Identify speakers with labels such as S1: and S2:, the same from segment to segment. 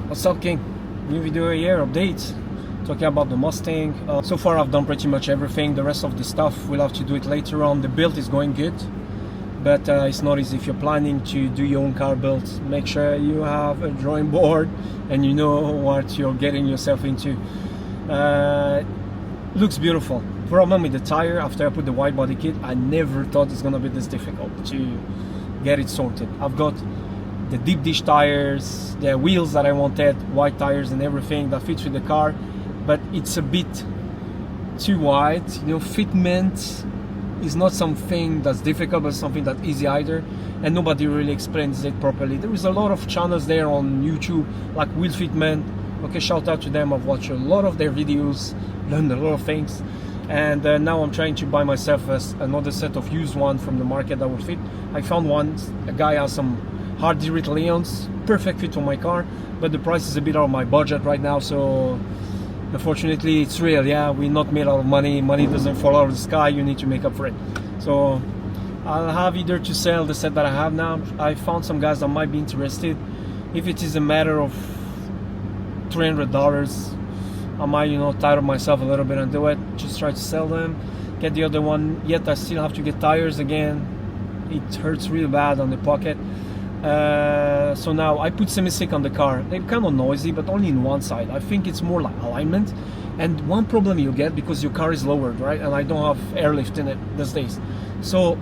S1: What's up, King? New video here, update. Talking about the Mustang. So far I've done pretty much everything. The rest of the stuff we'll have to do it later on. The build is going good, but it's not easy. If you're planning to do your own car build, make sure you have a drawing board and you know what you're getting yourself into. Looks beautiful. Problem with the tire, after I put the wide body kit, I never thought it's gonna be this difficult to get it sorted. I've got the deep dish tires, the wheels that I wanted, white tires and everything that fits with the car, but it's a bit too wide. You know, fitment is not something that's difficult, but something that's easy either, and nobody really explains it properly. There is a lot of channels there on YouTube, like Wheel Fitment. Okay, shout out to them. I've watched a lot of their videos, learned a lot of things, and now I'm trying to buy myself another set of used one from the market that would fit. I found one, a guy has some Hardy Rit Leons, perfect fit for my car, but the price is a bit out of my budget right now, so unfortunately it's real. Yeah, we're not made out of money. Money doesn't fall out of the sky. You need to make up for it. So I'll have either to sell the set that I have now. I found some guys that might be interested. If it is a matter of $300, I might, you know, tire myself a little bit and do it. Just try to sell them, get the other one. Yet I still have to get tires again. It hurts real bad on the pocket. So now I put semi-stick on the car. They're kind of noisy, but only in one side. I think it's more like alignment. And one problem you get, because your car is lowered, right? And I don't have airlift in it these days. So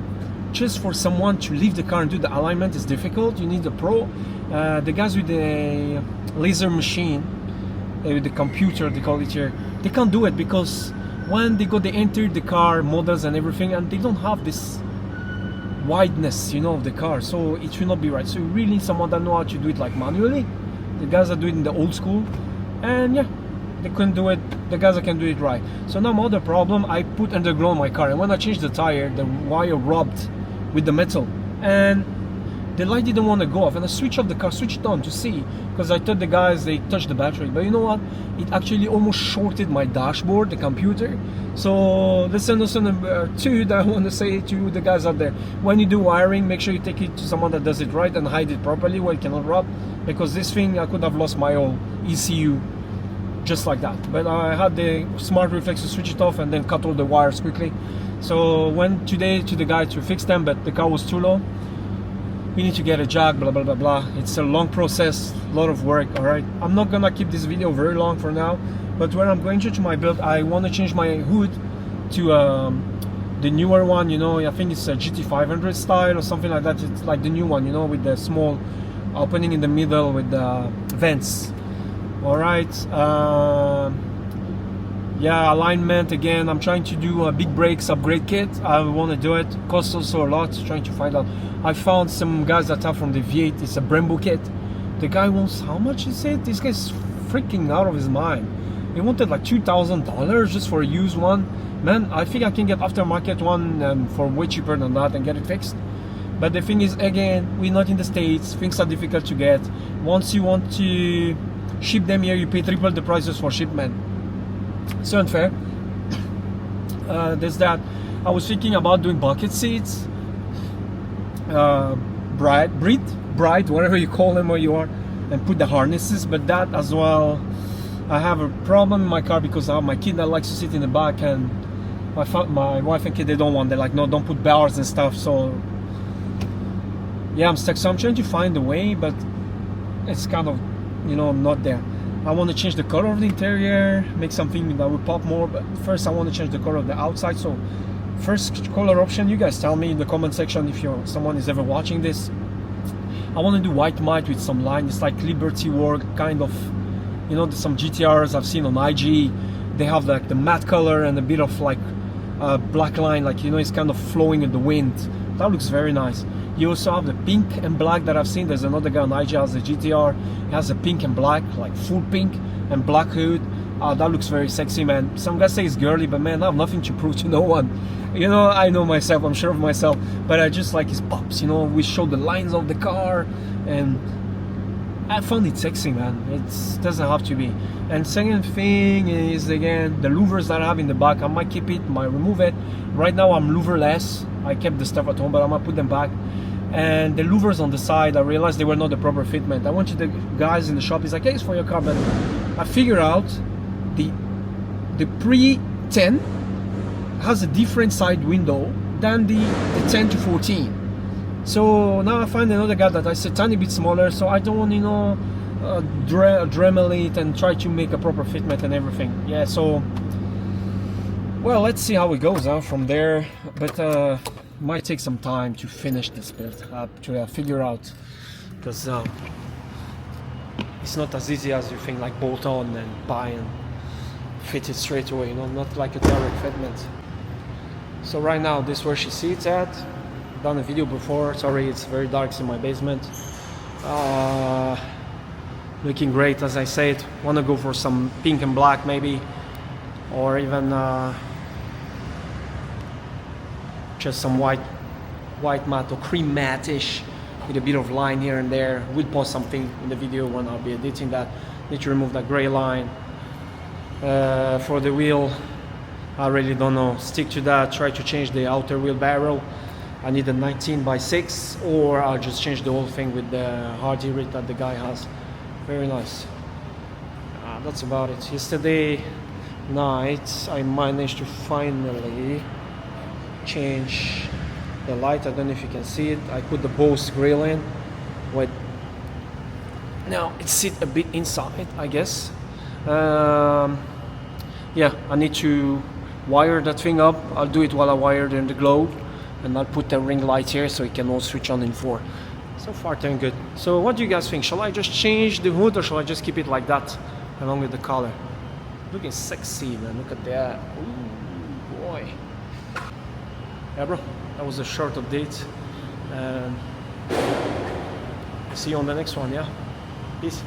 S1: just for someone to leave the car and do the alignment is difficult. You need a pro. The guys with the laser machine, with the computer, they call it here, they can't do it, because when they enter the car models and everything, and they don't have this wideness, you know, of the car, so it should not be right. So you really need someone that know how to do it like manually. The guys that do it in the old school, and yeah, they couldn't do it. The guys that can do it right. So now my other problem, I put underglow on my car, and when I changed the tire, the wire rubbed with the metal, and the light didn't want to go off, and I switched off the car, switched on to see, because I thought the guys, they touched the battery, but you know what, it actually almost shorted my dashboard, the computer. So lesson number 2 that I want to say to the guys out there: when you do wiring, make sure you take it to someone that does it right and hide it properly where it cannot rub, because this thing, I could have lost my whole ECU just like that. But I had the smart reflex to switch it off and then cut all the wires quickly. So went today to the guy to fix them, but the car was too low. We need to get a jack, blah blah blah blah. It's a long process, a lot of work. All right, I'm not gonna keep this video very long for now, but when I'm going to my build, I want to change my hood to the newer one. You know, I think it's a GT500 style or something like that. It's like the new one, you know, with the small opening in the middle with the vents. All right. Yeah, alignment again. I'm trying to do a big brakes upgrade kit. I want to do it. Costs also a lot. Trying to find out. I found some guys that are from the V8. It's a Brembo kit. The guy wants, how much is it? This guy's freaking out of his mind. He wanted like $2,000 just for a used one. Man, I think I can get aftermarket one for way cheaper than that and get it fixed. But the thing is, again, we're not in the States. Things are difficult to get. Once you want to ship them here, you pay triple the prices for shipment. So unfair. There's that. I was thinking about doing bucket seats, bright, whatever you call them where you are, and put the harnesses. But that as well, I have a problem in my car because I have my kid that likes to sit in the back, and my wife and kid, they don't want. They're like, no, don't put bars and stuff. So yeah, I'm stuck. So I'm trying to find a way, but it's kind of, you know, not there. I want to change the color of the interior, make something that will pop more, but first I want to change the color of the outside. So first color option, you guys tell me in the comment section if someone is ever watching this. I want to do white matte with some line. It's like Liberty work, kind of, you know, some GTRs I've seen on IG, they have like the matte color and a bit of like black line, like, you know, it's kind of flowing in the wind. That looks very nice. You also have the pink and black that I've seen. There's another guy on IG has a GTR. He has a pink and black, like full pink and black hood. That looks very sexy, man. Some guys say it's girly, but man, I have nothing to prove to no one. You know, I know myself, I'm sure of myself, but I just like his pops, you know. We show the lines of the car, and I found it sexy, man. It doesn't have to be. And second thing is, again, the louvers that I have in the back. I might keep it, might remove it. Right now I'm louverless. I kept the stuff at home, but I'm gonna put them back. and the louvers on the side, I realized they were not the proper fitment. I went to the guys in the shop. He's like, hey, it's for your car, but I figured out the pre-10 has a different side window than the 10 to 14. So now I find another guy that is a tiny bit smaller, so I don't want, you know, Dremel it and try to make a proper fitment and everything. Yeah, so well, let's see how it goes from there, but might take some time to finish this build, to figure out, because it's not as easy as you think, like bolt on and buy and fit it straight away, you know, not like a direct fitment. So right now this is where she sits at. Done a video before, sorry it's very dark in my basement. Looking great, as I said. Want to go for some pink and black maybe, or even just some white matte or cream matte-ish with a bit of line here and there. We'll post something in the video when I'll be editing that. Need to remove that gray line. For the wheel, I really don't know. Stick to that. Try to change the outer wheel barrel. I need a 19x6, or I'll just change the whole thing with the hardy rig that the guy has. Very nice. That's about it. Yesterday night I managed to finally change the light. I don't know if you can see it. I put the Bose grill in. With now it sits a bit inside, I guess. Yeah, I need to wire that thing up. I'll do it while I wire it in the globe, and I'll put the ring light here so it can all switch on in 4. So far doing good. So what do you guys think? Shall I just change the hood, or shall I just keep it like that along with the color? Looking sexy, man. Look at that. Ooh, boy. Yeah, bro, that was a short update, and see you on the next one. Yeah, peace.